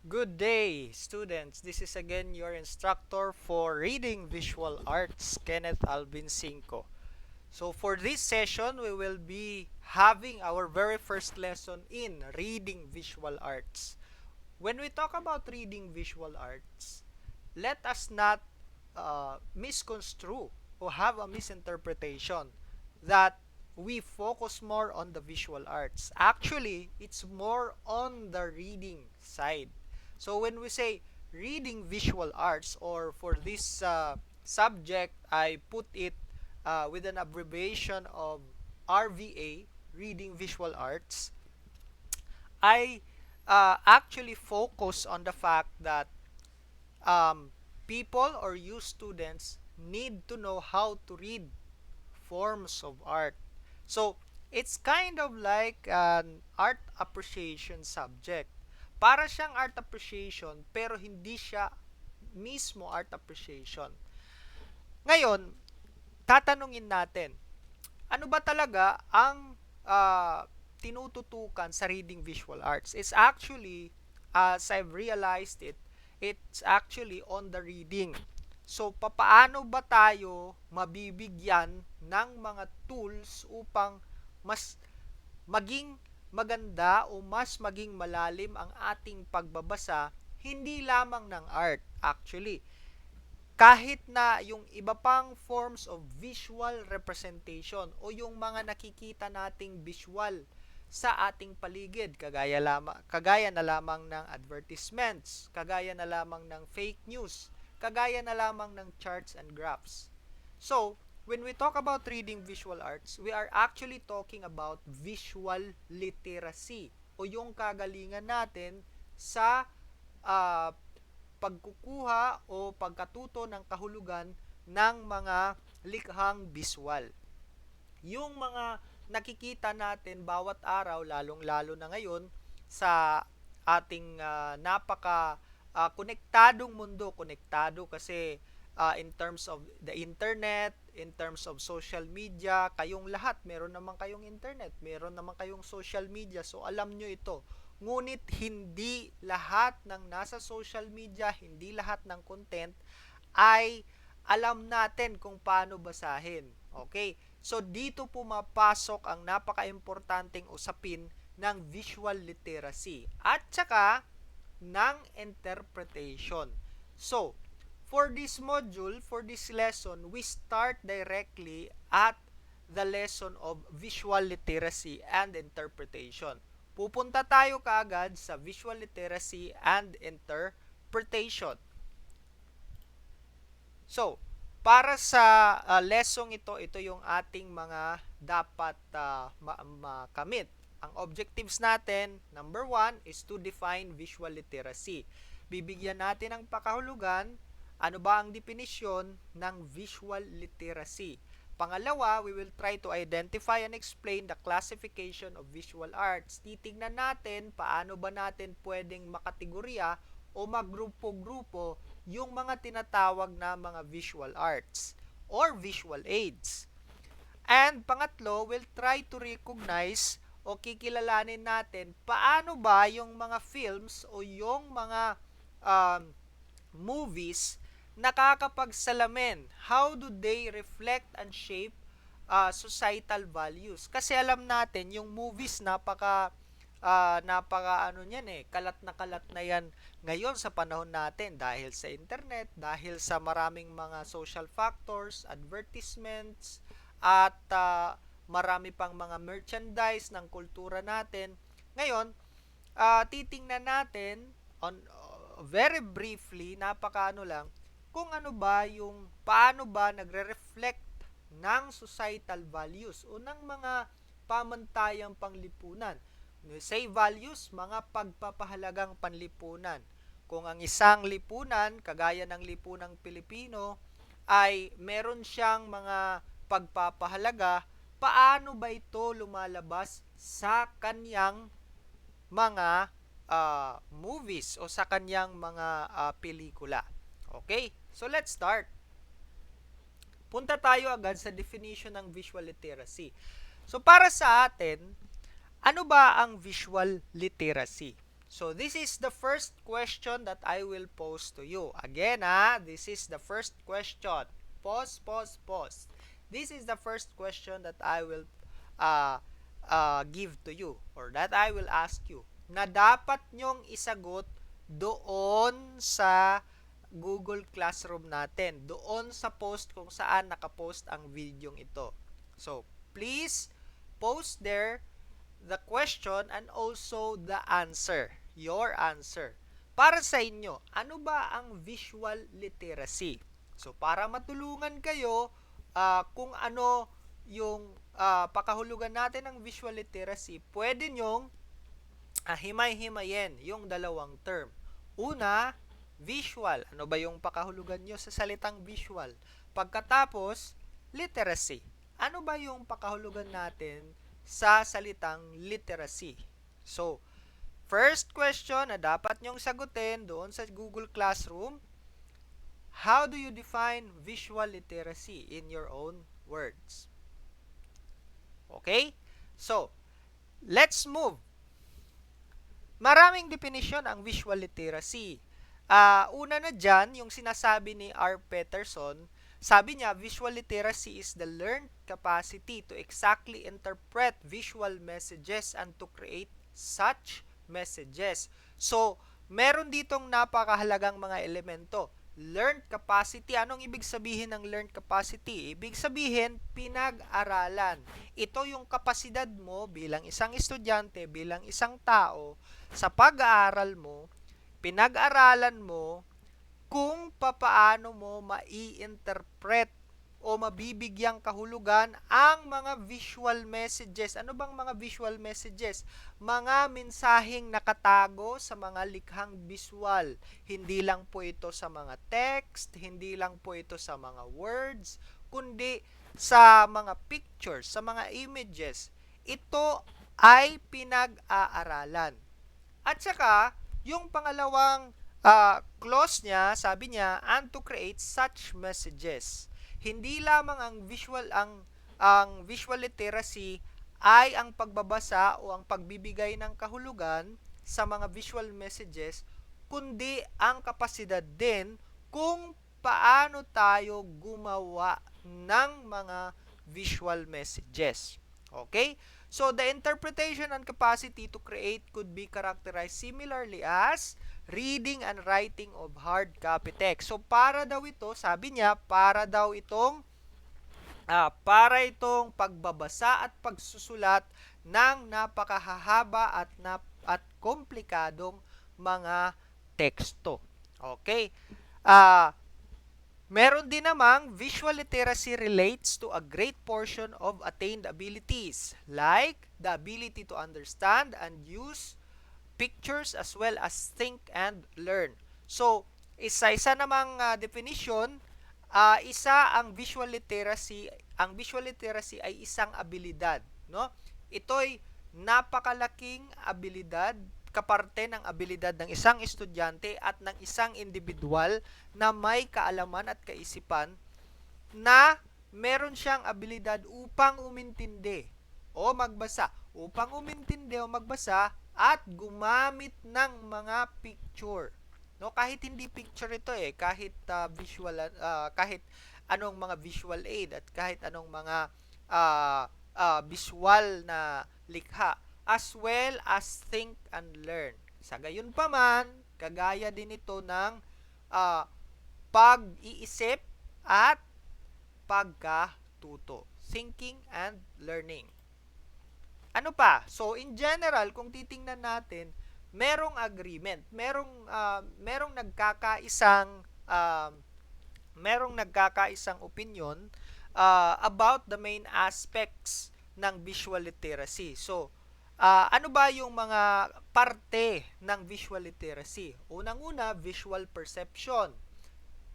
Good day, students. This is again your instructor for Reading Visual Arts, Kenneth Alvin Cinco. So for this session, we will be having our very first lesson in Reading Visual Arts. When we talk about Reading Visual Arts, let us not misconstrue or have a misinterpretation that we focus more on the visual arts. Actually, it's more on the reading side. So when we say reading visual arts, or for this subject, I put it with an abbreviation of RVA, reading visual arts, I actually focus on the fact that um, people or you students need to know how to read forms of art. So, it's kind of like an art appreciation subject. Para siyang art appreciation pero hindi siya mismo art appreciation. Ngayon, tatanungin natin, ano ba talaga ang tinututukan sa reading visual arts? It's actually, as I've realized it, it's actually on the reading. So, papaano ba tayo mabibigyan ng mga tools upang mas maging maganda o mas maging malalim ang ating pagbabasa, hindi lamang ng art actually, kahit na yung iba pang forms of visual representation o yung mga nakikita nating visual sa ating paligid, kagaya na lamang ng advertisements, kagaya na lamang ng fake news, kagaya na lamang ng charts and graphs. So, when we talk about reading visual arts, we are actually talking about visual literacy o yung kagalingan natin sa uh, pagkukuha o pagkatuto ng kahulugan ng mga likhang visual. Yung mga nakikita natin bawat araw, lalong-lalo na ngayon sa ating konektadong mundo, konektado kasi in terms of the internet, in terms of social media, kayong lahat, meron naman kayong internet, meron naman kayong social media, so alam nyo ito. Ngunit hindi lahat ng nasa social media, hindi lahat ng content ay alam natin kung paano basahin. Okay? So dito pumapasok ang napaka-importanting usapin ng visual literacy at saka ng interpretation. So, for this module, for this lesson, we start directly at the lesson of visual literacy and interpretation. Pupunta tayo kaagad sa visual literacy and interpretation. So, para sa lesson ito yung ating mga dapat makamit. Ang objectives natin, number 1 is to define visual literacy. Bibigyan natin ng pakahulugan, ano ba ang definisyon ng visual literacy. Pangalawa, we will try to identify and explain the classification of visual arts. Titignan natin paano ba natin pwedeng makategorya o maggrupo-grupo yung mga tinatawag na mga visual arts or visual aids. And pangatlo, we'll try to recognize o kikilalanin natin paano ba yung mga films o yung mga movies nakakapagsalamin. How do they reflect and shape societal values? Kasi alam natin, yung movies napaka ano niyan kalat na yan ngayon sa panahon natin dahil sa internet, dahil sa maraming mga social factors, advertisements, at marami pang mga merchandise ng kultura natin. Ngayon, titingnan natin on very briefly, napakaano lang, kung ano ba yung paano ba nagre-reflect ng societal values o ng mga pamantayang panglipunan. Say values, mga pagpapahalagang panlipunan. Kung ang isang lipunan, kagaya ng lipunang Pilipino, ay meron siyang mga pagpapahalaga, paano ba ito lumalabas sa kanyang mga movies o sa kanyang mga pelikula. Okay? So let's start. Punta tayo agad sa definition ng visual literacy. So para sa atin, ano ba ang visual literacy? So this is the first question that I will pose to you. Again, this is the first question. Pause, pause, pause. This is the first question that I will uh, give to you or that I will ask you na dapat nyong isagot doon sa Google Classroom natin, doon sa post kung saan nakapost ang video ito. So, please post there the question and also the answer, your answer. Para sa inyo, ano ba ang visual literacy? So, para matulungan kayo kung ano yung pakahulugan natin ng visual literacy, pwede nyong himay-himayin yung dalawang term. Una, visual. Ano ba yung pakahulugan nyo sa salitang visual? Pagkatapos, literacy. Ano ba yung pakahulugan natin sa salitang literacy? So, first question na dapat nyong sagutin doon sa Google Classroom, how do you define visual literacy in your own words? Okay? So, let's move. Maraming definition ang visual literacy. Una na dyan, yung sinasabi ni R. Peterson, sabi niya, visual literacy is the learned capacity to exactly interpret visual messages and to create such messages. So, meron ditong napakahalagang mga elemento. Learned capacity. Anong ibig sabihin ng learned capacity? Ibig sabihin, pinag-aralan. Ito yung kapasidad mo bilang isang estudyante, bilang isang tao, sa pag-aaral mo, pinag-aralan mo kung papaano mo mai-interpret o mabibigyang kahulugan ang mga visual messages. Ano bang mga visual messages? Mga mensaheng nakatago sa mga likhang visual. Hindi lang po ito sa mga text, hindi lang po ito sa mga words, kundi sa mga pictures, sa mga images. Ito ay pinag-aaralan. At saka, yung pangalawang clause niya, sabi niya, and to create such messages. Hindi lamang ang visual literacy ay ang pagbabasa o ang pagbibigay ng kahulugan sa mga visual messages, kundi ang kapasidad din kung paano tayo gumawa ng mga visual messages. Okay? So, the interpretation and capacity to create could be characterized similarly as reading and writing of hard copy text. So, para daw ito, sabi niya, para itong pagbabasa at pagsusulat ng napakahahaba at komplikadong mga teksto. Okay? Meron din namang visual literacy relates to a great portion of attained abilities, like the ability to understand and use pictures as well as think and learn. So, isa-isa namang definition, isa ang visual literacy. Ang visual literacy ay isang abilidad, no? Ito'y napakalaking abilidad, kaparte ng abilidad ng isang estudyante at ng isang individual na may kaalaman at kaisipan na meron siyang abilidad upang umintindi o magbasa. Upang umintindi o magbasa at gumamit ng mga picture. No, kahit hindi picture ito kahit visual kahit anong mga visual aid at kahit anong mga visual na likha, as well as think and learn. Sa gayon pa man, kagaya din ito ng pag-iisip at pagkatuto. Thinking and learning. Ano pa? So, in general, kung titingnan natin, merong agreement, merong nagkakaisang opinion about the main aspects ng visual literacy. So, ano ba yung mga parte ng visual literacy? Unang-una, visual perception.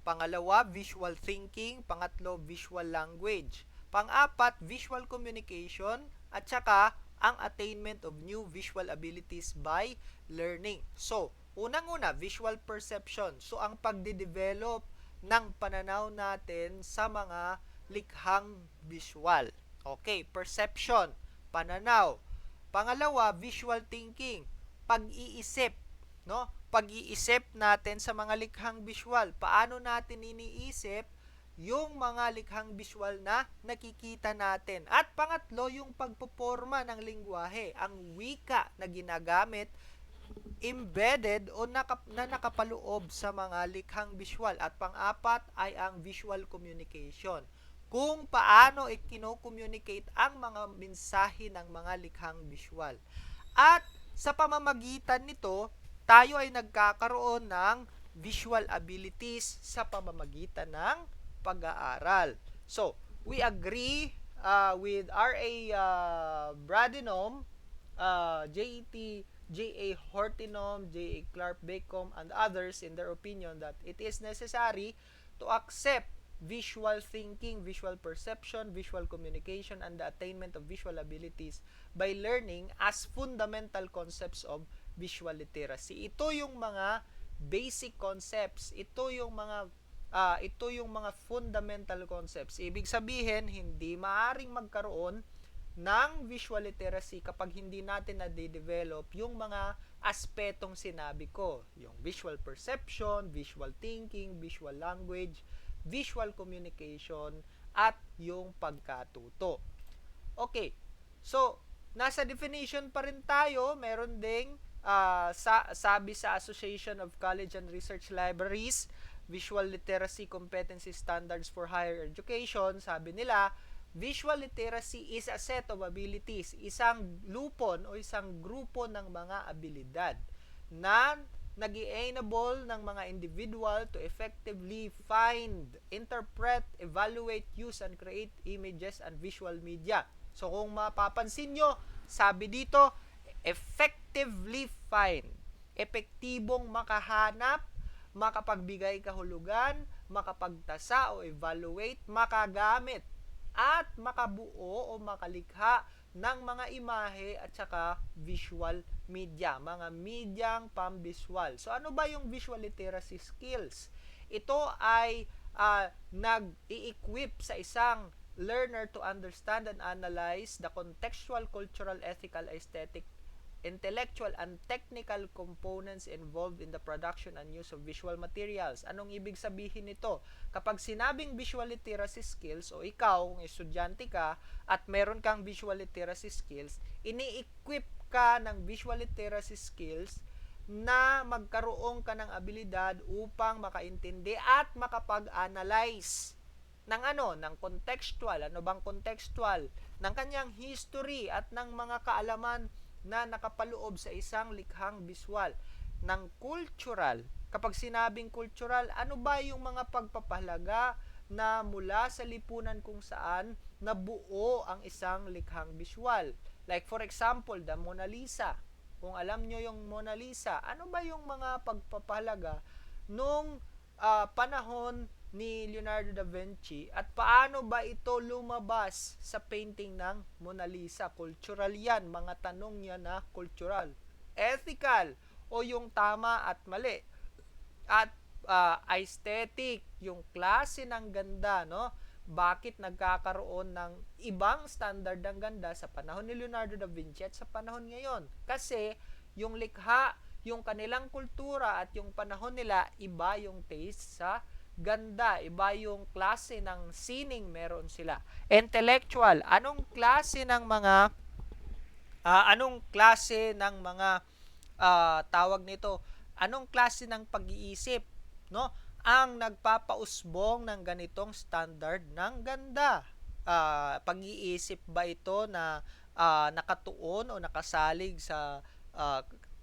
Pangalawa, visual thinking. Pangatlo, visual language. Pang-apat, visual communication. At saka, ang attainment of new visual abilities by learning. So, unang-una, visual perception. So, ang pagde-develop ng pananaw natin sa mga likhang visual. Okay, perception, pananaw. Pangalawa, visual thinking, pag-iisip no? Pag-iisip natin sa mga likhang visual. Paano natin iniisip yung mga likhang visual na nakikita natin. At pangatlo, yung pagpoporma ng lingwahe, ang wika na ginagamit embedded o na nakapaloob sa mga likhang visual. At pang-apat ay ang visual communication. Kung paano ikino-communicate ang mga mensahe ng mga likhang visual. At sa pamamagitan nito, tayo ay nagkakaroon ng visual abilities sa pamamagitan ng pag-aaral. So, we agree with R.A. Bradenom, J.E.T. J.A. Hortinom, J.A. Clark Bacon, and others in their opinion that it is necessary to accept visual thinking, visual perception, visual communication, and the attainment of visual abilities by learning as fundamental concepts of visual literacy. Ito yung mga basic concepts. Ito yung mga fundamental concepts. Ibig sabihin, hindi maaring magkaroon ng visual literacy kapag hindi natin na-develop yung mga aspetong sinabi ko. Yung visual perception, visual thinking, visual language, visual communication, at yung pagkatuto. Okay, so nasa definition pa rin tayo. Meron ding sabi sa Association of College and Research Libraries, Visual Literacy Competency Standards for Higher Education, sabi nila, visual literacy is a set of abilities, isang lupon o isang grupo ng mga abilidad na nag-enable ng mga individual to effectively find, interpret, evaluate, use, and create images and visual media. So kung mapapansin nyo, sabi dito, effectively find, epektibong makahanap, makapagbigay kahulugan, makapagtasa o evaluate, makagamit, at makabuo o makalikha ng mga imahe at saka visual media, mga medyang pambisual. So ano ba yung visual literacy skills? Ito ay nag-i-equip sa isang learner to understand and analyze the contextual, cultural, ethical, aesthetic, intellectual, and technical components involved in the production and use of visual materials. Anong ibig sabihin nito? Kapag sinabing visual literacy skills, o ikaw, kung estudyante ka, at meron kang visual literacy skills, ini-equip ka ng visual literacy skills na magkaroon ka ng abilidad upang makaintindi at makapag-analyze ng ng contextual, ano bang contextual, ng kanyang history at ng mga kaalaman na nakapaloob sa isang likhang visual, ng cultural. Kapag sinabing cultural, ano ba yung mga pagpapahalaga na mula sa lipunan kung saan nabuo ang isang likhang visual? Like for example, the Mona Lisa. Kung alam nyo yung Mona Lisa, ano ba yung mga pagpapahalaga nung panahon ni Leonardo da Vinci at paano ba ito lumabas sa painting ng Mona Lisa? Cultural yan, mga tanong yan na cultural. Ethical, o yung tama at mali. At aesthetic, yung klase ng ganda, no? Bakit nagkakaroon ng ibang standard ng ganda sa panahon ni Leonardo da Vinci at sa panahon ngayon? Kasi yung likha, yung kanilang kultura at yung panahon nila, iba yung taste sa ganda, iba yung klase ng sining meron sila. Intellectual, anong klase ng mga tawag nito? Anong klase ng pag-iisip, no? Ang nagpapausbong ng ganitong standard ng ganda. Pag-iisip ba ito na nakatuon o nakasalig sa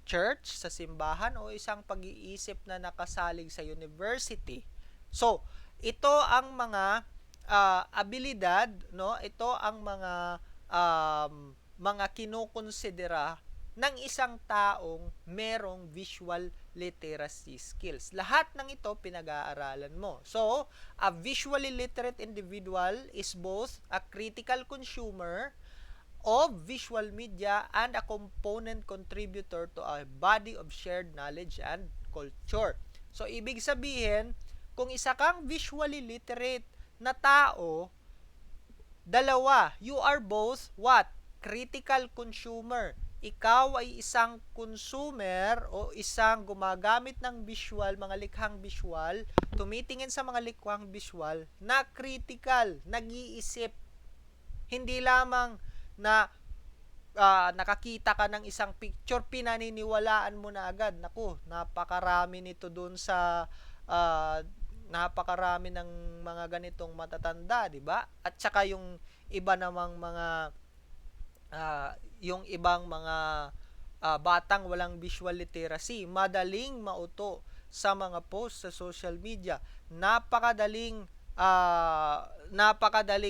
church, sa simbahan, o isang pag-iisip na nakasalig sa university? So, ito ang mga abilidad, no? Ito ang mga kinukonsidera ng isang taong merong visual literacy skills. Lahat ng ito pinag-aaralan mo. So, a visually literate individual is both a critical consumer of visual media and a component contributor to a body of shared knowledge and culture. So, ibig sabihin, kung isa kang visually literate na tao, dalawa, you are both what? Critical consumer. ikaw ay isang consumer o isang gumagamit ng visual, mga likhang visual, tumitingin sa mga likhang visual na critical, nag-iisip. Hindi lamang na nakakita ka ng isang picture, pinaniniwalaan mo na agad. Naku, napakarami nito dun sa napakarami ng mga ganitong matatanda, di ba? At saka yung iba namang mga yung ibang mga batang walang visual literacy, madaling mauto sa mga post sa social media. Napakadaling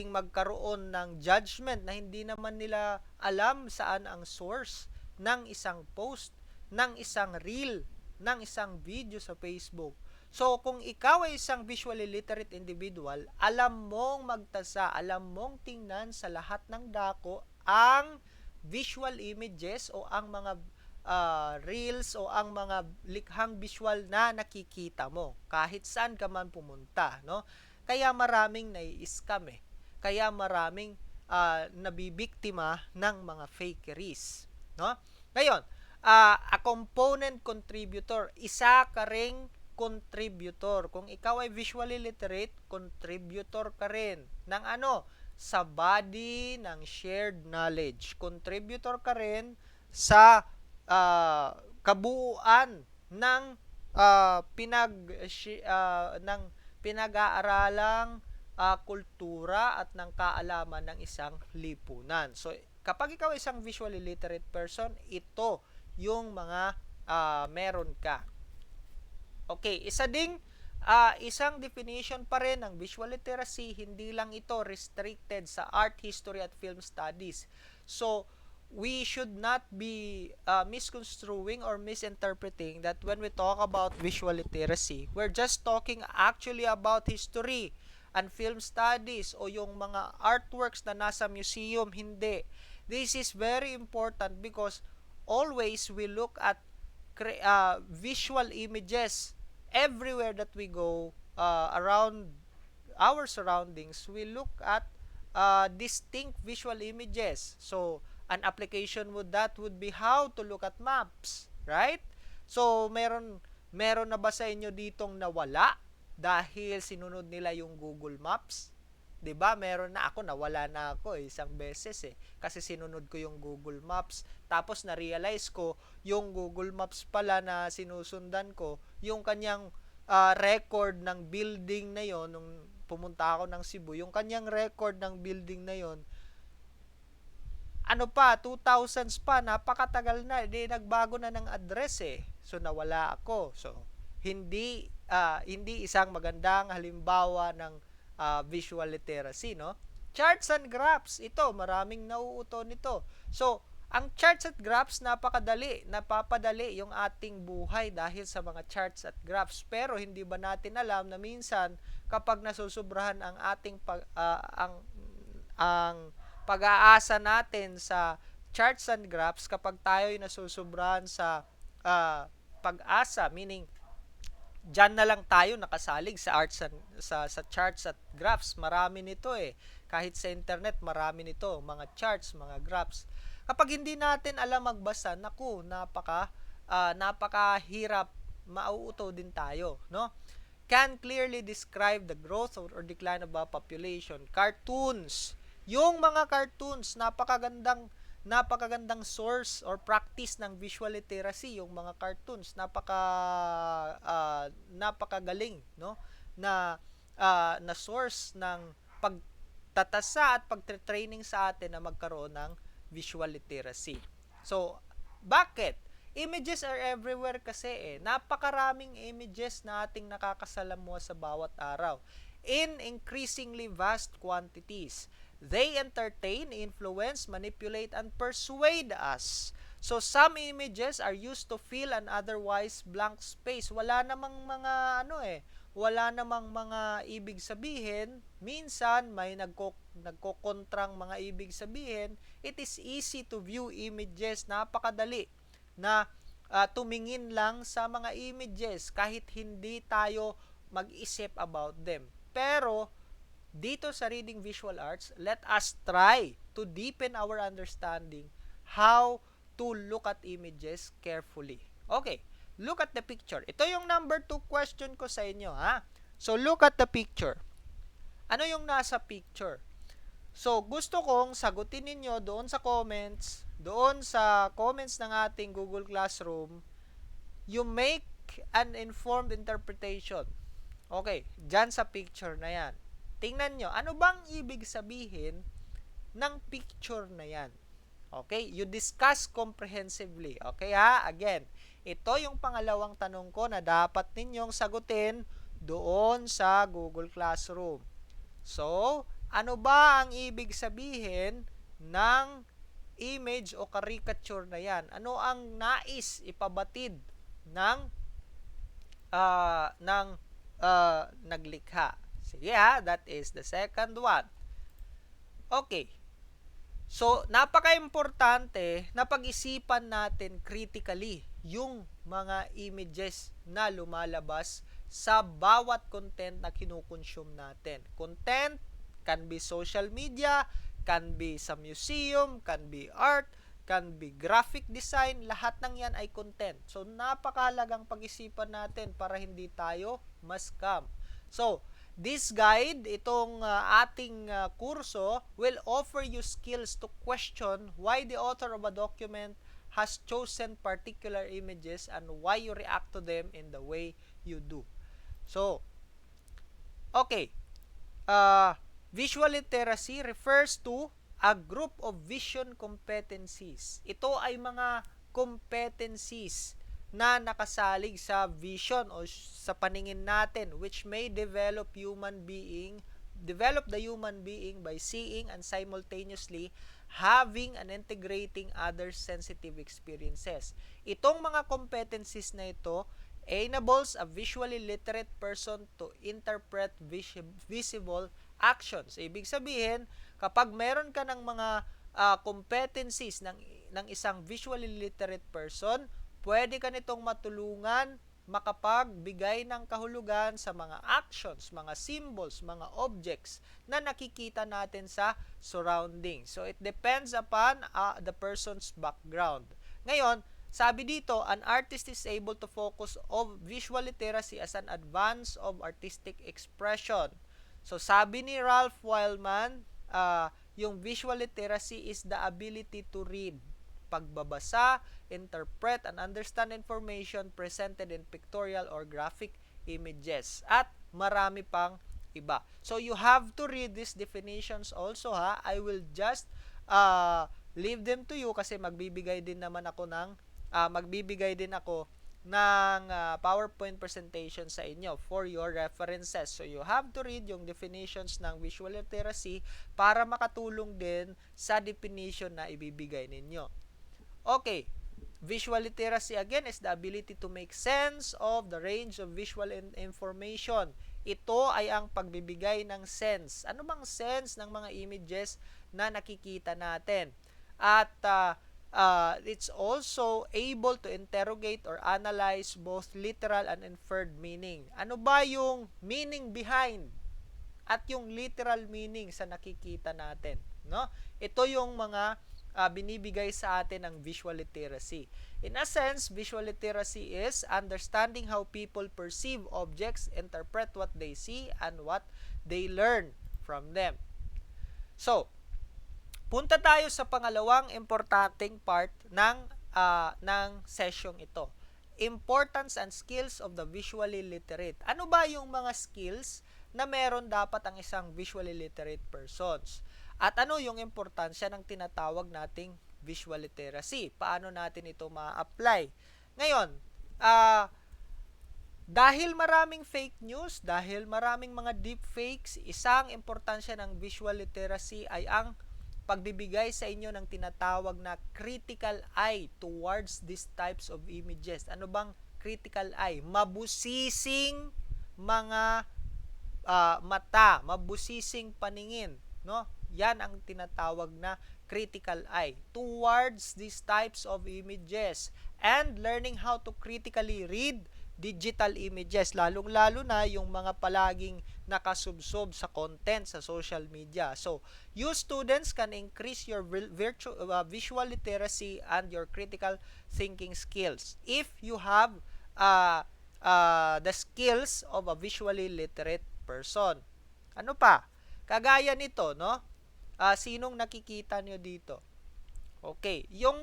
magkaroon ng judgment na hindi naman nila alam saan ang source ng isang post, ng isang reel, ng isang video sa Facebook. So, kung ikaw ay isang visually literate individual, alam mong magtasa, alam mong tingnan sa lahat ng dako ang visual images o ang mga reels o ang mga likhang visual na nakikita mo kahit saan ka man pumunta, no? Kaya maraming nai-scam eh. Kaya maraming nabibiktima ng mga fakeries, no? Ngayon, a component contributor, isa ka ring contributor. Kung ikaw ay visually literate, contributor ka rin ng ano? Sa body ng shared knowledge. Contributor ka rin sa kabuuan ng ng pinag-aaralang kultura at ng kaalaman ng isang lipunan. So, kapag ikaw isang visually literate person, ito yung mga meron ka. Okay, isang definition pa rin ng visual literacy, hindi lang ito restricted sa art, history, at film studies. So, we should not be misconstruing or misinterpreting that when we talk about visual literacy, we're just talking actually about history and film studies o yung mga artworks na nasa museum. Hindi. This is very important because always we look at visual images everywhere that we go around our surroundings. We look at distinct visual images. So, an application would be how to look at maps, right? So, meron na ba sa inyo ditong nawala dahil sinunod nila yung Google Maps? 'Di ba? Meron na ako, nawala na ako isang beses kasi sinunod ko yung Google Maps. Tapos na-realize ko yung Google Maps pala na sinusundan ko, yung kanyang record ng building na yon nung pumunta ako ng Cebu, yung kanyang record ng building na yon, ano pa, 2000s pa, napakatagal na, nagbago na ng address So nawala ako. So hindi isang magandang halimbawa ng visual literacy, no? Charts and graphs, ito maraming nauuto nito. So ang charts at graphs, napapadali yung ating buhay dahil sa mga charts at graphs. Pero hindi ba natin alam na minsan kapag nasusobrahan ang ating ang pag-aasa natin sa charts and graphs, kapag tayo ay nasusobrahan sa pag-asa, meaning diyan na lang tayo nakasalig sa sa charts at graphs. Marami nito Kahit sa internet, marami nito, mga charts, mga graphs. Kapag hindi natin alam magbasa, naku, napakahirap, mauuto din tayo, no? Can clearly describe the growth or decline of a population. Cartoons. Yung mga cartoons, napakagandang source or practice ng visual literacy, yung mga cartoons, napakagaling, no? Na source ng pagtatasa at pagtre-training sa atin na magkaroon ng visual literacy. So, bakit? Images are everywhere kasi Napakaraming images na ating nakakasalamuha sa bawat araw in increasingly vast quantities. They entertain, influence, manipulate, and persuade us. So, some images are used to fill an otherwise blank space. Wala namang mga ibig sabihin. Minsan, may nagkokontrang mga ibig sabihin. It is easy to view images. Napakadali na tumingin lang sa mga images kahit hindi tayo mag-isip about them. Pero, dito sa Reading Visual Arts, let us try to deepen our understanding how to look at images carefully. Okay, look at the picture. Ito yung number 2 question ko sa inyo, ha? So, look at the picture. Ano yung nasa picture? So, gusto kong sagutin ninyo doon sa comments ng ating Google Classroom, you make an informed interpretation. Okay, dyan sa picture na yan. Tingnan nyo, ano bang ibig sabihin ng picture na yan? Okay, you discuss comprehensively. Okay ha, again, ito yung pangalawang tanong ko na dapat ninyong sagutin doon sa Google Classroom. So, ano ba ang ibig sabihin ng image o caricature na yan? Ano ang nais ipabatid ng naglikha? Sige ha, that is the second one. Okay. So, napaka-importante na pag-isipan natin critically yung mga images na lumalabas sa bawat content na kinukonsume natin. Content can be social media, can be sa museum, can be art, can be graphic design, lahat ng yan ay content. So, napakahalagang pag-isipan natin para hindi tayo ma-scam. So, this guide, itong ating kurso, will offer you skills to question why the author of a document has chosen particular images and why you react to them in the way you do. So, okay. Visual literacy refers to a group of vision competencies. Ito ay mga competencies na nakasalig sa vision o sa paningin natin, which may develop the human being by seeing and simultaneously having and integrating other sensitive experiences. Itong mga competencies na ito enables a visually literate person to interpret visible actions. Ibig sabihin, kapag meron ka ng mga competencies ng isang visually literate person, pwede ka nitong matulungan makapagbigay ng kahulugan sa mga actions, mga symbols, mga objects na nakikita natin sa surroundings. So, it depends upon the person's background. Ngayon, sabi dito, an artist is able to focus on visual literacy as an advance of artistic expression. So, sabi ni Ralph Wildman, yung visual literacy is the ability to read, pagbabasa, interpret, and understand information presented in pictorial or graphic images. At marami pang iba. So, you have to read these definitions also, ha. I will just leave them to you kasi magbibigay din ako ng PowerPoint presentation sa inyo for your references. So, you have to read yung definitions ng visual literacy para makatulong din sa definition na ibibigay ninyo. Okay, visual literacy again is the ability to make sense of the range of visual information. Ito ay ang pagbibigay ng sense. Ano bang sense ng mga images na nakikita natin? At it's also able to interrogate or analyze both literal and inferred meaning. Ano ba yung meaning behind at yung literal meaning sa nakikita natin, no? Ito yung mga binibigay sa atin ng visual literacy. In a sense, visual literacy is understanding how people perceive objects, interpret what they see, and what they learn from them. So, punta tayo sa pangalawang importanteng part ng session ito. Importance and skills of the visually literate. Ano ba yung mga skills na meron dapat ang isang visually literate persons? At ano yung importansya ng tinatawag nating visual literacy? Paano natin ito ma-apply? Ngayon, dahil maraming fake news, dahil maraming mga deepfakes, isang importansya ng visual literacy ay ang pagbibigay sa inyo ng tinatawag na critical eye towards these types of images. Ano bang critical eye? Mabusising mga mata, mabusising paningin, no? Yan ang tinatawag na critical eye towards these types of images, and learning how to critically read, digital images, lalong-lalo na yung mga palaging nakasubsob sa content sa social media. So, you students can increase your visual literacy and your critical thinking skills if you have the skills of a visually literate person. Ano pa? Kagaya nito, no? Sinong nakikita nyo dito? Okay, uh,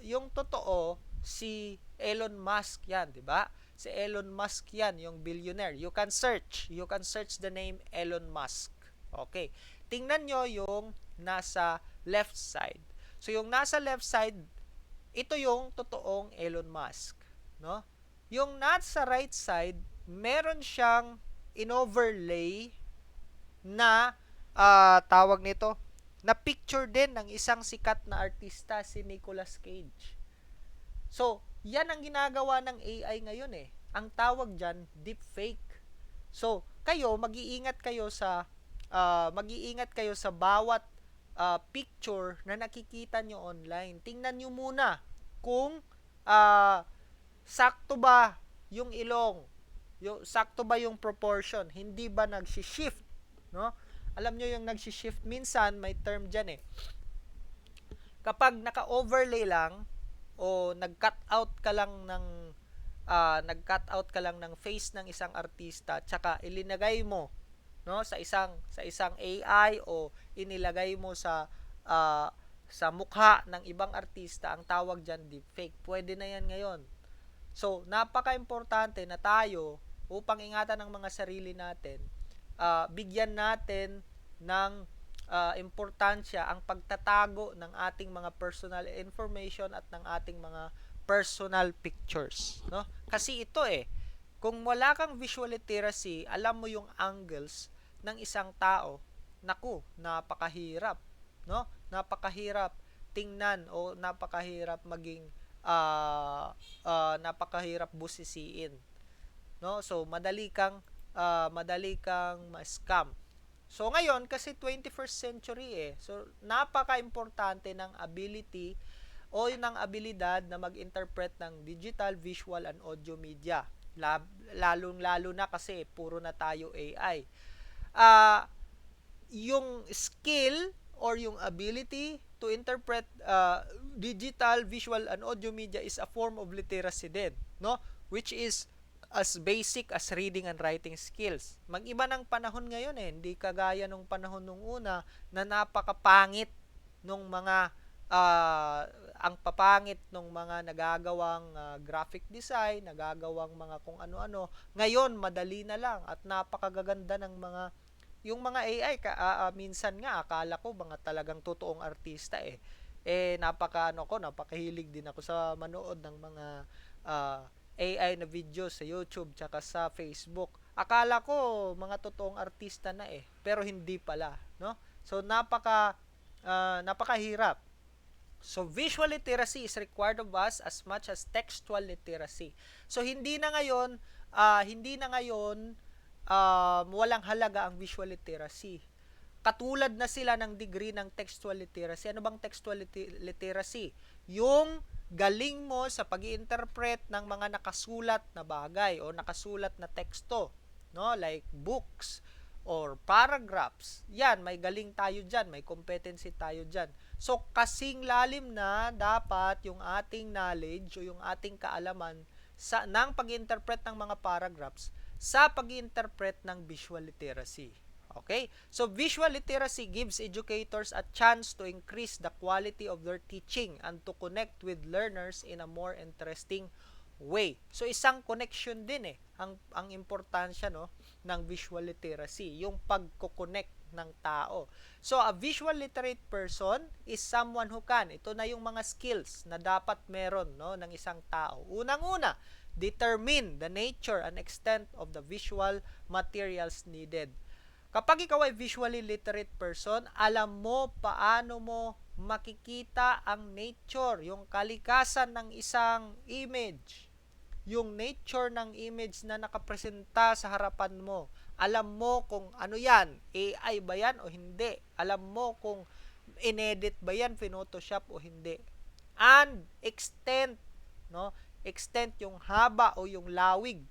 yung totoo si Elon Musk 'yan, 'di ba? Si Elon Musk 'yan, yung billionaire. You can search the name Elon Musk. Okay. Tingnan nyo yung nasa left side. So yung nasa left side, ito yung totoong Elon Musk, no? Yung nasa right side, meron siyang in-overlay na tawag nito, na picture din ng isang sikat na artista, si Nicolas Cage. So, yan ang ginagawa ng AI ngayon eh. Ang tawag dyan, deepfake. So, mag-iingat kayo sa bawat picture na nakikita nyo online. Tingnan nyo muna kung sakto ba yung ilong, sakto ba yung proportion, hindi ba nagsi-shift, no? Alam nyo yung nagsi-shift, minsan may term dyan eh. Kapag naka-overlay lang o nag-cut out ka lang ng face ng isang artista, tsaka ilinagay mo, no, sa isang AI o inilagay mo sa mukha ng ibang artista, ang tawag diyan deepfake. Pwede na yan ngayon. So, napaka-importante na tayo, upang ingatan ang mga sarili natin, bigyan natin ng importansya ang pagtatago ng ating mga personal information at ng ating mga personal pictures, no? Kasi ito kung wala kang visual literacy, alam mo yung angles ng isang tao, naku, napakahirap, no? Napakahirap tingnan o napakahirap maging napakahirap busisiin, no? So madali kang ma-scam. So ngayon kasi 21st century so napaka-importante ng ability o ng abilidad na mag-interpret ng digital, visual, and audio media. Lalong-lalo na kasi puro na tayo AI. Yung skill or yung ability to interpret digital, visual, and audio media is a form of literacy din, no? Which is as basic as reading and writing skills. Mag-iba ng panahon ngayon hindi kagaya nung panahon nung una na napakapangit nung mga ang papangit nung mga nagagawang graphic design, nagagawang mga kung ano-ano. Ngayon madali na lang at napakagaganda ng yung mga AI minsan nga akala ko mga talagang totoong artista napakahilig din ako sa manood ng mga AI na videos sa YouTube tsaka sa Facebook. Akala ko mga totoong artista na pero hindi pala, no? So napakahirap. So visual literacy is required of us as much as textual literacy. So hindi na ngayon walang halaga ang visual literacy. Katulad na sila ng degree ng textual literacy. Ano bang textual literacy? Yung galing mo sa pag-i-interpret ng mga nakasulat na bagay o nakasulat na teksto, no? Like books or paragraphs. Yan, may galing tayo dyan, may competency tayo dyan. So, kasing lalim na dapat yung ating knowledge o yung ating kaalaman ng pag-i-interpret ng mga paragraphs sa pag-i-interpret ng visual literacy. Okay? So, visual literacy gives educators a chance to increase the quality of their teaching and to connect with learners in a more interesting way. So, isang connection din ang importansya ng visual literacy, yung pagko-connect ng tao. So, a visual literate person is someone who can, ito na yung mga skills na dapat meron ng isang tao. Unang-una, determine the nature and extent of the visual materials needed. Kapag ikaw ay visually literate person, alam mo paano mo makikita ang nature, yung kalikasan ng isang image. Yung nature ng image na nakapresenta sa harapan mo. Alam mo kung ano yan, AI ba yan o hindi. Alam mo kung inedit ba yan, Photoshop o hindi. And extent no? Extent yung haba o yung lawig,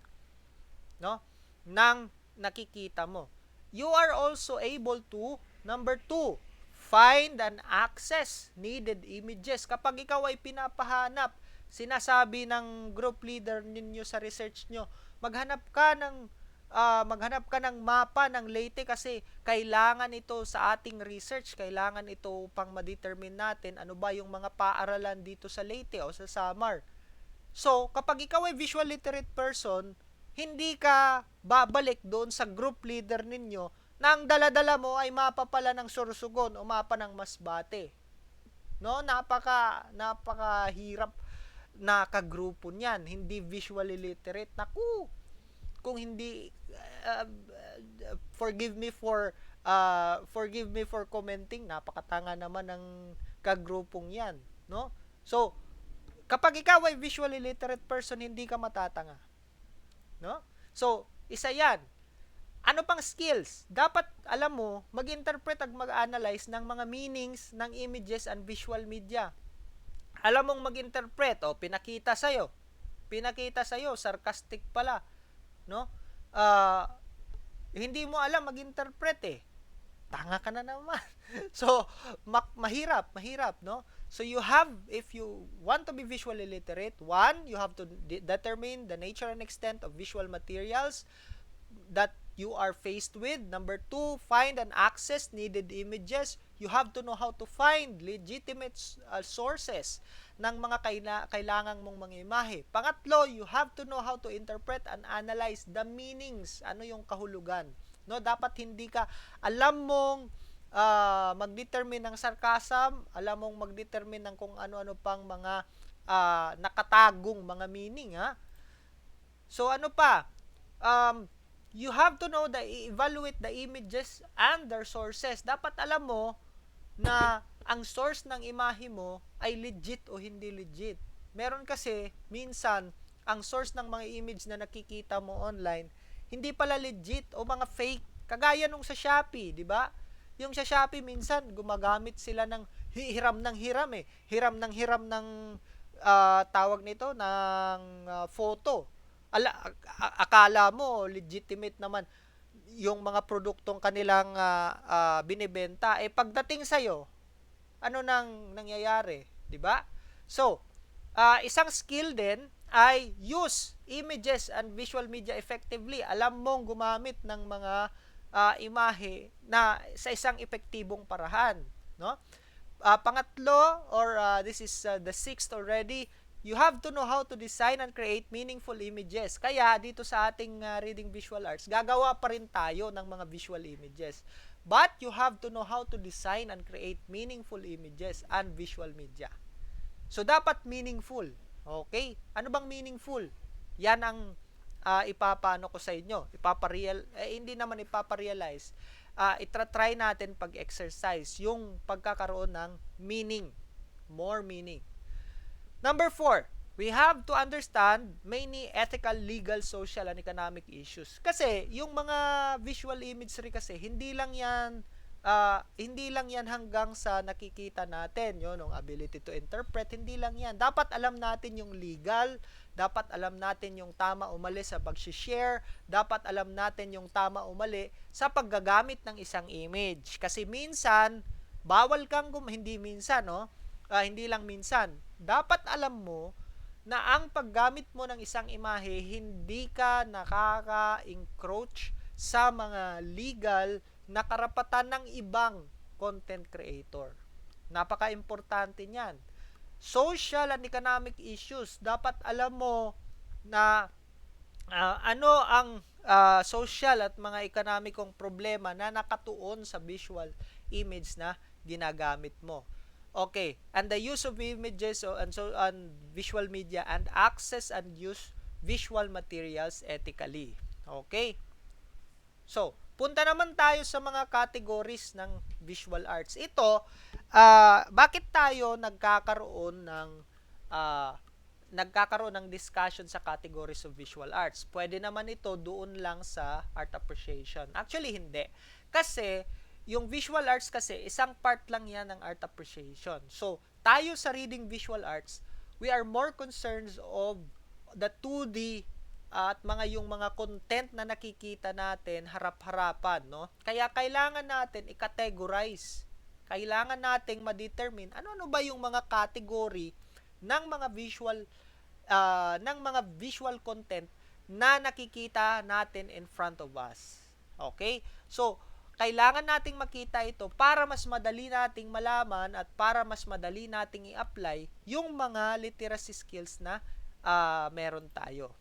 no, ng nakikita mo. You are also able to, number 2, find and access needed images. Kapag ikaw ay pinapahanap, sinasabi ng group leader ninyo sa research nyo, maghanap ka ng mapa ng Leyte kasi kailangan ito sa ating research, kailangan ito upang ma-determine natin ano ba yung mga paaralan dito sa Leyte o sa Samar. So, kapag ikaw ay visual literate person, hindi ka babalik doon sa group leader ninyo na ang daladala mo ay mapa pala ng Sorsogon o mapa ng Masbate. No, napakahirap na kagrupo niyan, hindi visually literate. Naku, kung hindi forgive me for commenting, napakatanga naman ng kagrupong 'yan, no? So, kapag ikaw ay visually literate person, hindi ka matatanga, no? So, isa 'yan. Ano pang skills? Dapat alam mo mag-interpret at mag-analyze ng mga meanings ng images and visual media. Alam mong mag-interpret, pinakita sa'yo, sarcastic pala, no? Hindi mo alam mag-interpret tanga ka na naman. So, mahirap, no? So, if you want to be visually literate, 1, you have to determine the nature and extent of visual materials that you are faced with. Number 2, find and access needed images. You have to know how to find legitimate sources ng mga kailangang mong mga imahe. Pangatlo, you have to know how to interpret and analyze the meanings. Ano yung kahulugan? No, dapat hindi ka alam mong mag-determine ng sarcasm, alam mong mag-determine ng kung ano-ano pang mga nakatagong mga meaning, ha? So ano pa? You have to know evaluate the images and their sources. Dapat alam mo na ang source ng imahe mo ay legit o hindi legit. Meron kasi minsan ang source ng mga image na nakikita mo online hindi pala legit o mga fake. Kagaya nung sa Shopee, di ba? Yung sa Shopee minsan gumagamit sila ng hiram ng tawag nito ng photo. Akala mo legitimate naman yung mga produktong kanilang binebenta, pagdating sa'yo, ano nang nangyayari, di ba? So, isang skill din ay use images and visual media effectively. Alam mong gumamit ng mga imahe na sa isang epektibong parahan, no? Pangatlo, or this is the 6th already, you have to know how to design and create meaningful images. Kaya dito sa ating reading visual arts, gagawa pa rin tayo ng mga visual images. But you have to know how to design and create meaningful images and visual media. So dapat meaningful. Okay? Ano bang meaningful? Yan ang ipapano ko sa inyo. Hindi naman ipaparealize. Itra-try natin pag-exercise yung pagkakaroon ng meaning. More meaning. Number 4, we have to understand many ethical, legal, social, and economic issues. Kasi yung mga visual imagery kasi hindi lang yan hanggang sa nakikita natin, yung ability to interpret, hindi lang yan. Dapat alam natin yung legal, dapat alam natin yung tama o mali sa pag-share, dapat alam natin yung tama o mali sa paggagamit ng isang image. Kasi minsan, bawal kang hindi lang minsan, dapat alam mo na ang paggamit mo ng isang imahe, hindi ka nakaka-encroach sa mga legal na karapatan ng ibang content creator. Napaka-importante niyan. Social and economic issues, dapat alam mo na ano ang social at mga ekonomikong problema na nakatuon sa visual image na ginagamit mo. Okay, and the use of images and visual media and access and use visual materials ethically. Okay? So, punta naman tayo sa mga categories ng visual arts. Ito, bakit tayo nagkakaroon ng discussion sa categories of visual arts? Pwede naman ito doon lang sa art appreciation. Actually, hindi. Kasi, yung visual arts kasi, isang part lang yan ng art appreciation. So, tayo sa reading visual arts, we are more concerned of the 2D at yung mga content na nakikita natin harap-harapan, no? Kaya kailangan natin i-categorize. Kailangan nating ma-determine ano ba yung mga category ng mga visual content na nakikita natin in front of us. Okay? So, kailangan nating makita ito para mas madali nating malaman at para mas madali nating i-apply yung mga literacy skills na meron tayo.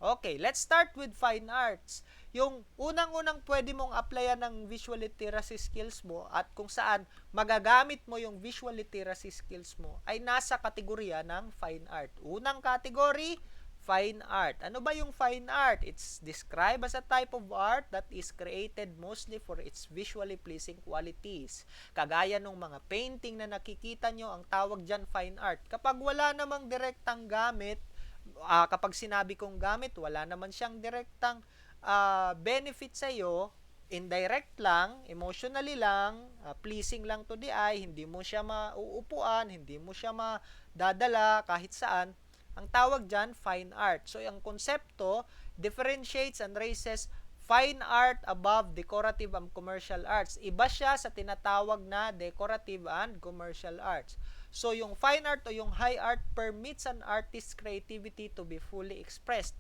Okay, let's start with fine arts. Yung unang-unang pwede mong applyan ng visual literacy skills mo at kung saan magagamit mo yung visual literacy skills mo ay nasa kategorya ng fine art. Unang category, fine art. Ano ba yung fine art? It's described as a type of art that is created mostly for its visually pleasing qualities. Kagaya ng mga painting na nakikita nyo, ang tawag dyan fine art. Kapag wala namang direktang gamit, kapag sinabi kong gamit, wala naman siyang direktang benefit sa iyo, indirect lang, emotionally lang, pleasing lang to the eye, hindi mo siya mauupuan, hindi mo siya madadala kahit saan. Ang tawag dyan, fine art. So, ang konsepto differentiates and raises fine art above decorative and commercial arts. Iba siya sa tinatawag na decorative and commercial arts. So, yung fine art o yung high art permits an artist's creativity to be fully expressed.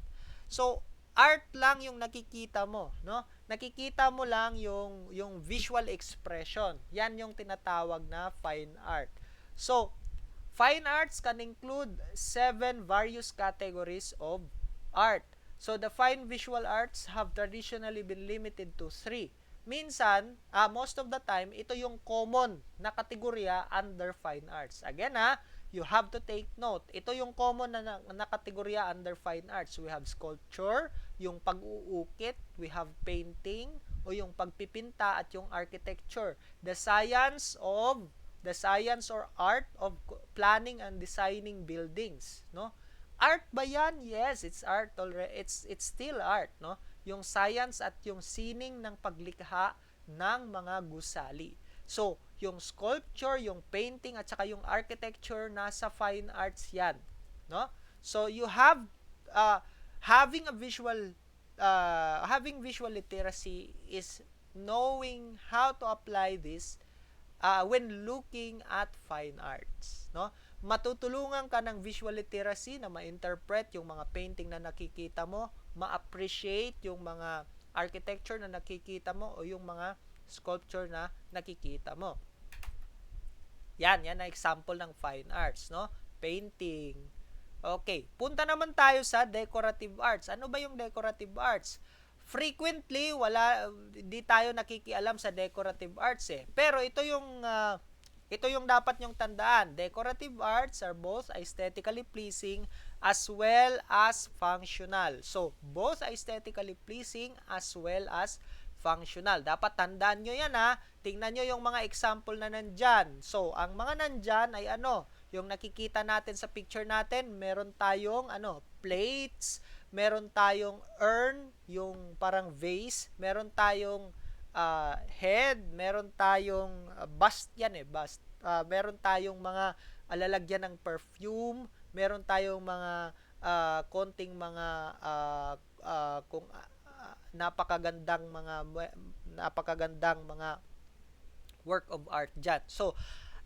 So, art lang yung nakikita mo, no? Nakikita mo lang yung visual expression. Yan yung tinatawag na fine art. So, fine arts can include 7 various categories of art. So, the fine visual arts have traditionally been limited to 3. Minsan, most of the time, ito yung common na kategorya under fine arts. Again, you have to take note. Ito yung common na kategorya under fine arts. We have sculpture, yung pag-uukit. We have painting, o yung pagpipinta, at yung architecture. The science or art of planning and designing buildings, no? Art ba yan? Yes, it's art already. It's still art, no? Yung science at yung sining ng paglikha ng mga gusali. So, yung sculpture, yung painting, at saka yung architecture, nasa fine arts yan, no? So, you have having visual literacy is knowing how to apply this when looking at fine arts, no? Matutulungan ka ng visual literacy na ma-interpret yung mga painting na nakikita mo, ma-appreciate yung mga architecture na nakikita mo o yung mga sculpture na nakikita mo. Yan na example ng fine arts, no? Painting. Okay, punta naman tayo sa decorative arts. Ano ba yung decorative arts? Frequently, di tayo nakikialam sa decorative arts eh. Pero ito yung dapat nyong tandaan. Decorative arts are both aesthetically pleasing as well as functional. So, both aesthetically pleasing as well as functional. Dapat tandaan nyo yan Tingnan nyo yung mga example na nandyan. So, ang mga nandyan ay yung nakikita natin sa picture natin, meron tayong plates, meron tayong urn, yung parang vase, meron tayong head, meron tayong bust yan bust. Meron tayong mga lalagyan ng perfume, meron tayong mga konting mga napakagandang mga work of art dyan. So,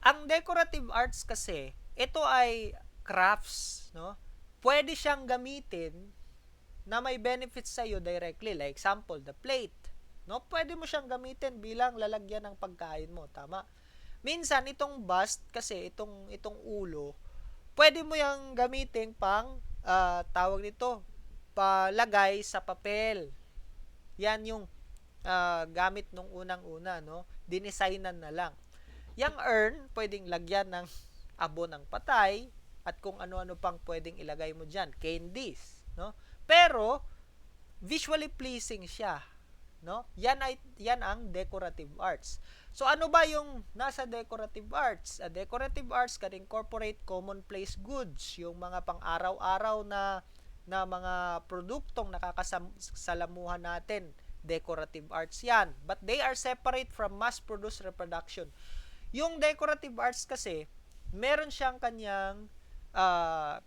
ang decorative arts kasi, ito ay crafts, no? Pwede siyang gamitin na may benefits sa iyo directly. Like example, the plate, no? Pwede mo siyang gamitin bilang lalagyan ng pagkain mo, tama? Minsan itong bust kasi itong ulo, pwede mo yang gamitin pang tawag nito, palagay sa papel. Yan yung gamit nung unang-una, no? Dinesignan na lang. Yang urn, pwedeng lagyan ng abo ng patay at kung ano-ano pang pwedeng ilagay mo diyan, candies, no? Pero visually pleasing siya, no? Yan ang decorative arts. So ano ba yung nasa decorative arts? Decorative arts can incorporate commonplace goods, yung mga pang-araw-araw na mga produktong nakakasalamuhan natin. Decorative arts yan. But they are separate from mass-produced reproduction. Yung decorative arts kasi, meron siyang kanyang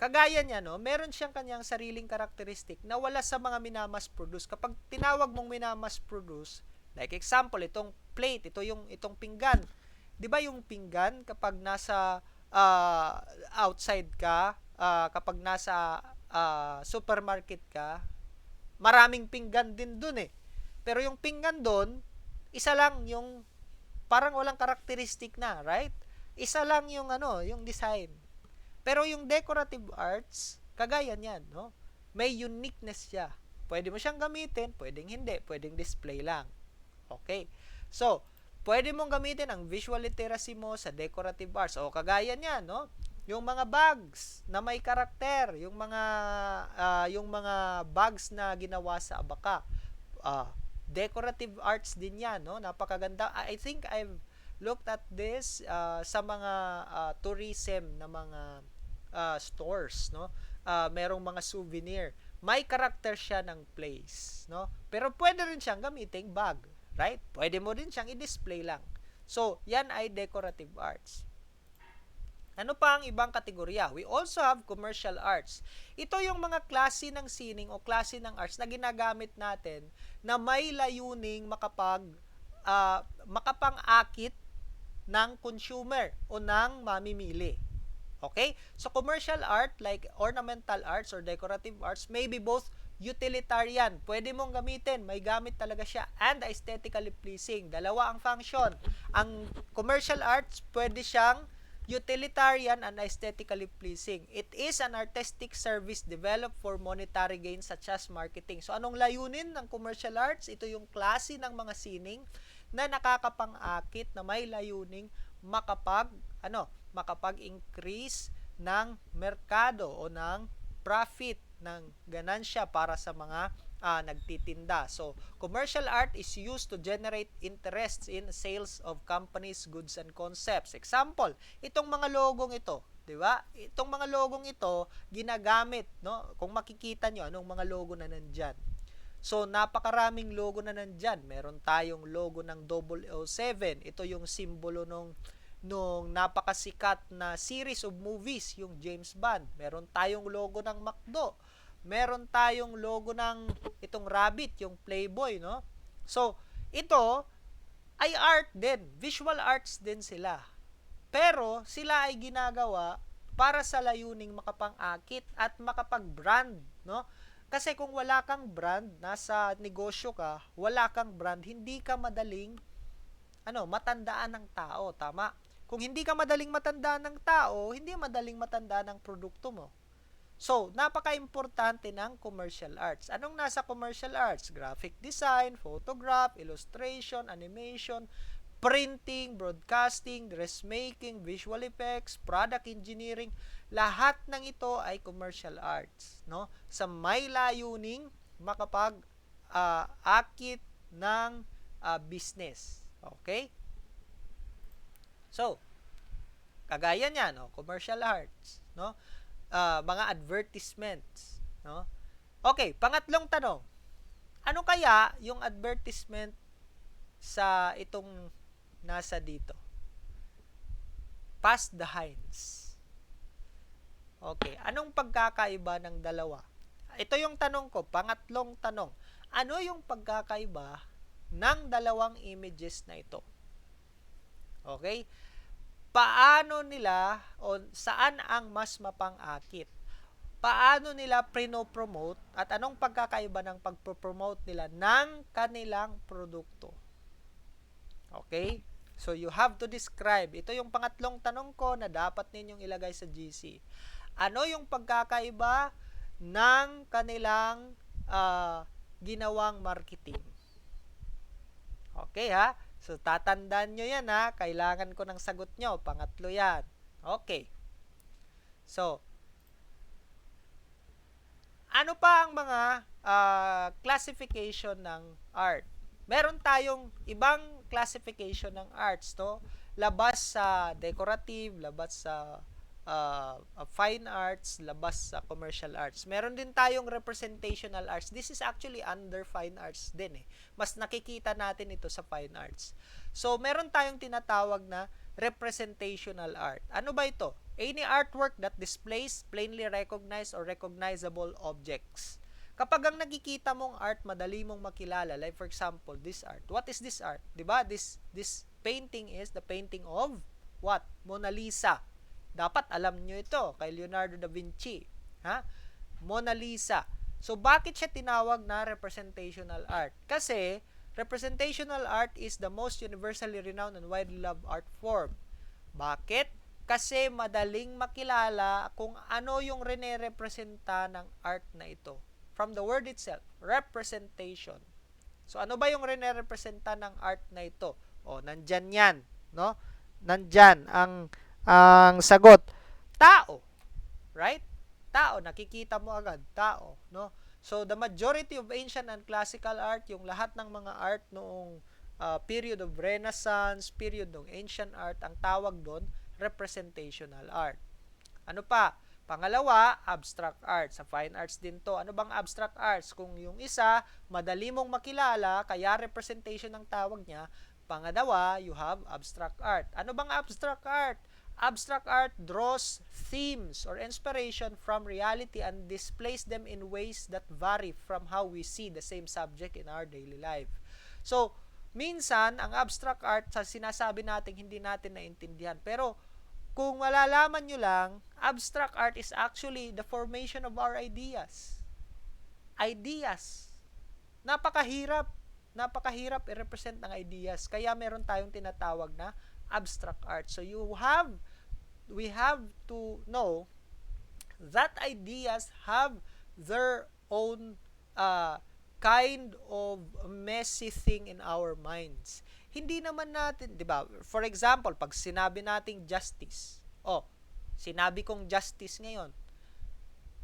kagaya niya, no, meron siyang kanyang sariling karakteristik na wala sa mga minamass produce. Kapag tinawag mong minamass produce, like example, itong plate, itong pinggan. 'Di ba yung pinggan kapag nasa outside ka, kapag nasa supermarket ka, maraming pinggan din dun eh. Pero yung pinggan dun, isa lang yung parang walang karakteristik na, right? Isa lang yung yung design. Pero yung decorative arts, kagaya niyan, no? May uniqueness siya. Pwede mo siyang gamitin, pwedeng hindi, pwedeng display lang. Okay. So, pwede mong gamitin ang visual literacy mo sa decorative arts. O kagaya niyan, no? Yung mga bags na may karakter, yung mga bags na ginawa sa abaka. Decorative arts din 'yan, no? Napakaganda. I think I've looked at this sa mga tourism na mga stores, no? Merong mga souvenir. May karakter siya ng place, no? Pero pwede rin siyang gamiting bag, right? Pwede mo din siyang i-display lang. So, yan ay decorative arts. Ano pa ang ibang kategorya? We also have commercial arts. Ito yung mga klase ng sining o klase ng arts na ginagamit natin na may layuning makapang-akit ng consumer o ng mamimili. Okay? So, commercial art like ornamental arts or decorative arts may be both utilitarian. Pwede mong gamitin. May gamit talaga siya. And aesthetically pleasing. Dalawa ang function. Ang commercial arts, pwede siyang utilitarian and aesthetically pleasing. It is an artistic service developed for monetary gains such as marketing. So, anong layunin ng commercial arts? Ito yung klase ng mga sining na nakakapang-akit na may layuning makapag-increase ng merkado o ng profit, ng ganansya para sa mga nagtitinda. So, commercial art is used to generate interest in sales of companies, goods, and concepts. Example, itong mga logong ito, 'di ba? Itong mga logong ito ginagamit, no? Kung makikita nyo anong mga logo na nandyan. So, napakaraming logo na nandyan. Meron tayong logo ng 007. Ito yung simbolo nung napakasikat na series of movies, yung James Bond. Meron tayong logo ng McDo. Meron tayong logo ng itong rabbit, yung Playboy, no? So, ito ay art din. Visual arts din sila. Pero, sila ay ginagawa para sa layuning makapang-akit at makapag-brand, no? Kasi kung wala kang brand, nasa negosyo ka, wala kang brand, hindi ka madaling matandaan ng tao, tama? Kung hindi ka madaling matandaan ng tao, hindi madaling matandaan ng produkto mo. So, napaka-importante ng commercial arts. Anong nasa commercial arts? Graphic design, photograph, illustration, animation, printing, broadcasting, dressmaking, visual effects, product engineering. Lahat ng ito ay commercial arts, no? Sa may layuning makapag-akit ng business. Okay? So, kagaya niya, no? Commercial arts, no? Mga advertisements, no? Okay, pangatlong tanong. Ano kaya yung advertisement sa itong nasa dito? Pass the Heinz. Okay, anong pagkakaiba ng dalawa? Ito yung tanong ko, pangatlong tanong. Ano yung pagkakaiba ng dalawang images na ito? Okay? Paano nila o saan ang mas mapang-akit? Paano nila prino-promote at anong pagkakaiba ng pagpo-promote nila ng kanilang produkto? Okay? So, you have to describe. Ito yung pangatlong tanong ko na dapat ninyong ilagay sa GC. Ano yung pagkakaiba ng kanilang ginawang marketing? Okay ha? So, tatandaan nyo yan ha. Kailangan ko ng sagot nyo. Pangatlo yan. Okay. So, ano pa ang mga classification ng art? Meron tayong ibang classification ng arts, to. Labas sa decorative, labas sa fine arts, labas sa commercial arts. Meron din tayong representational arts. This is actually under fine arts din eh. Mas nakikita natin ito sa fine arts. So, meron tayong tinatawag na representational art. Ano ba ito? Any artwork that displays plainly recognized or recognizable objects. Kapag ang nakikita mong art, madali mong makilala. Like for example, this art. What is this art? 'Di ba? This painting is the painting of what? Mona Lisa. Dapat alam nyo ito kay Leonardo da Vinci. Ha? Mona Lisa. So, bakit siya tinawag na representational art? Kasi, representational art is the most universally renowned and widely loved art form. Bakit? Kasi madaling makilala kung ano yung rene-representa ng art na ito. From the word itself, representation. So, ano ba yung rene-representa ng art na ito? O, nandyan yan. No? Nandyan ang sagot. Tao. Right? Tao, nakikita mo agad, tao, no? So, the majority of ancient and classical art, yung lahat ng mga art noong period of Renaissance, period ng ancient art, ang tawag doon, representational art. Ano pa? Pangalawa, abstract art. Sa fine arts din to. Ano bang abstract arts? Kung yung isa, madali mong makilala, kaya representation ang tawag niya. Pangalawa, you have abstract art. Ano bang abstract art? Abstract art draws themes or inspiration from reality and displays them in ways that vary from how we see the same subject in our daily life. So, minsan, ang abstract art, sa sinasabi natin, hindi natin naintindihan. Pero, kung malalaman nyo lang, abstract art is actually the formation of our ideas. Ideas. Napakahirap i-represent ng ideas. Kaya meron tayong tinatawag na abstract art. So we have to know that ideas have their own kind of messy thing in our minds. Hindi naman natin, 'di ba? For example, pag sinabi nating justice. Sinabi kong justice ngayon.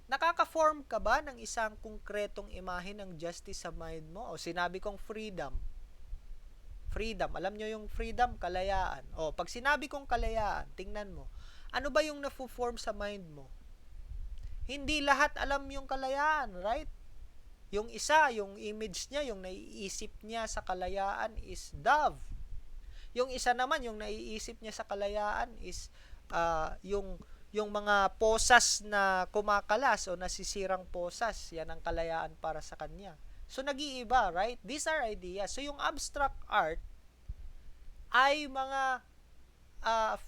Nakaka-form ka ba ng isang konkretong imahe ng justice sa mind mo? O sinabi kong freedom. Freedom. Alam nyo yung freedom, kalayaan. Pag sinabi kong kalayaan, tingnan mo. Ano ba yung na-form sa mind mo? Hindi lahat alam yung kalayaan, right? Yung isa, yung image niya, yung naiisip niya sa kalayaan is dove. Yung isa naman, yung naiisip niya sa kalayaan is yung mga posas na kumakalas o nasisirang posas. Yan ang kalayaan para sa kanya. So, nag-iiba, right? These are ideas. So, yung abstract art ay mga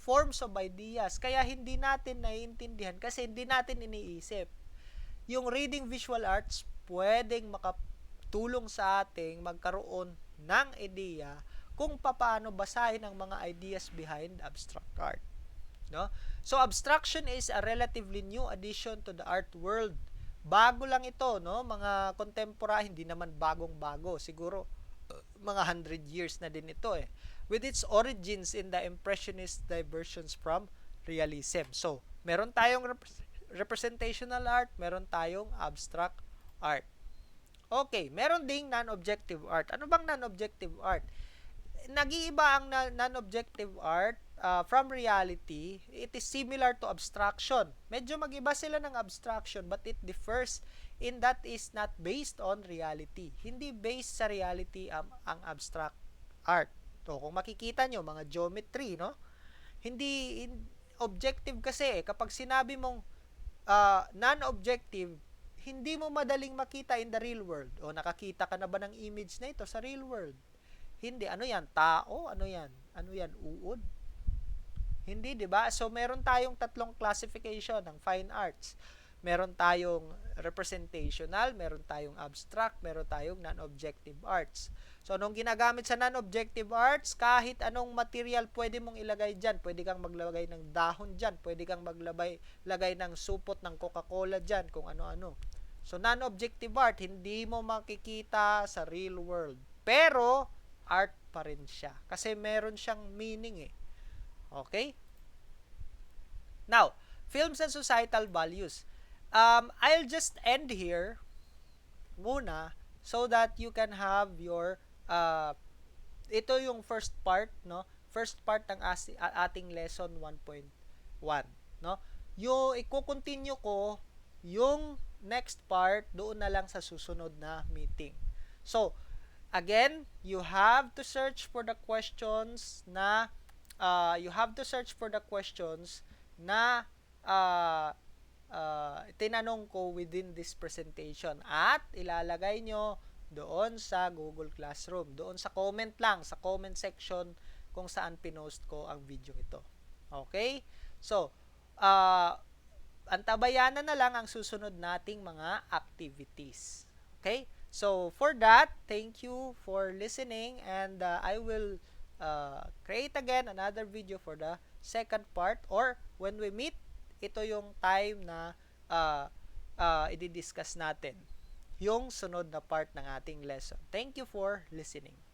forms of ideas. Kaya hindi natin naiintindihan kasi hindi natin iniisip. Yung reading visual arts, pwedeng makatulong sa ating magkaroon ng ideya kung paano basahin ang mga ideas behind abstract art. No? So, abstraction is a relatively new addition to the art world. Bago lang ito, no? Mga contemporary, hindi naman bagong-bago. Siguro, mga 100 years na din ito eh. With its origins in the Impressionist diversions from realism. So, meron tayong representational art, meron tayong abstract art. Okay, meron ding non-objective art. Ano bang non-objective art? Nag-iiba ang non-objective art from reality. It is similar to abstraction. Medyo mag-iba sila ng abstraction, but it differs in that is not based on reality. Hindi based sa reality ang abstract art. So, kung makikita nyo, mga geometry, no? Hindi objective kasi. Kapag sinabi mong non-objective, hindi mo madaling makita in the real world. O nakakita ka na ba ng image na ito sa real world? Hindi. Ano yan? Tao? Ano yan? Ano yan? Uod? Hindi, di ba? So, meron tayong tatlong classification ng fine arts. Meron tayong representational, meron tayong abstract, meron tayong non-objective arts. So, anong ginagamit sa non-objective arts? Kahit anong material pwede mong ilagay dyan. Pwede kang maglagay ng dahon dyan. Pwede kang maglagay ng supot ng Coca-Cola dyan, kung ano-ano. So, non-objective art, hindi mo makikita sa real world. Pero, art pa rin siya. Kasi meron siyang meaning eh. Okay? Now, films and societal values. I'll just end here muna so that you can have your ito yung first part, no? First part ng ating lesson 1.1, no? Yung i-continue ko yung next part doon na lang sa susunod na meeting. So, again, you have to search for the questions na uh, tinanong ko within this presentation at ilalagay nyo doon sa Google Classroom. Doon sa comment lang, sa comment section kung saan pinost ko ang video ito. Okay? So, antabayanan na lang ang susunod nating mga activities. Okay? So, for that, thank you for listening and I will create again another video for the second part or when we meet, ito yung time na i-discuss natin yung sunod na part ng ating lesson. Thank you for listening.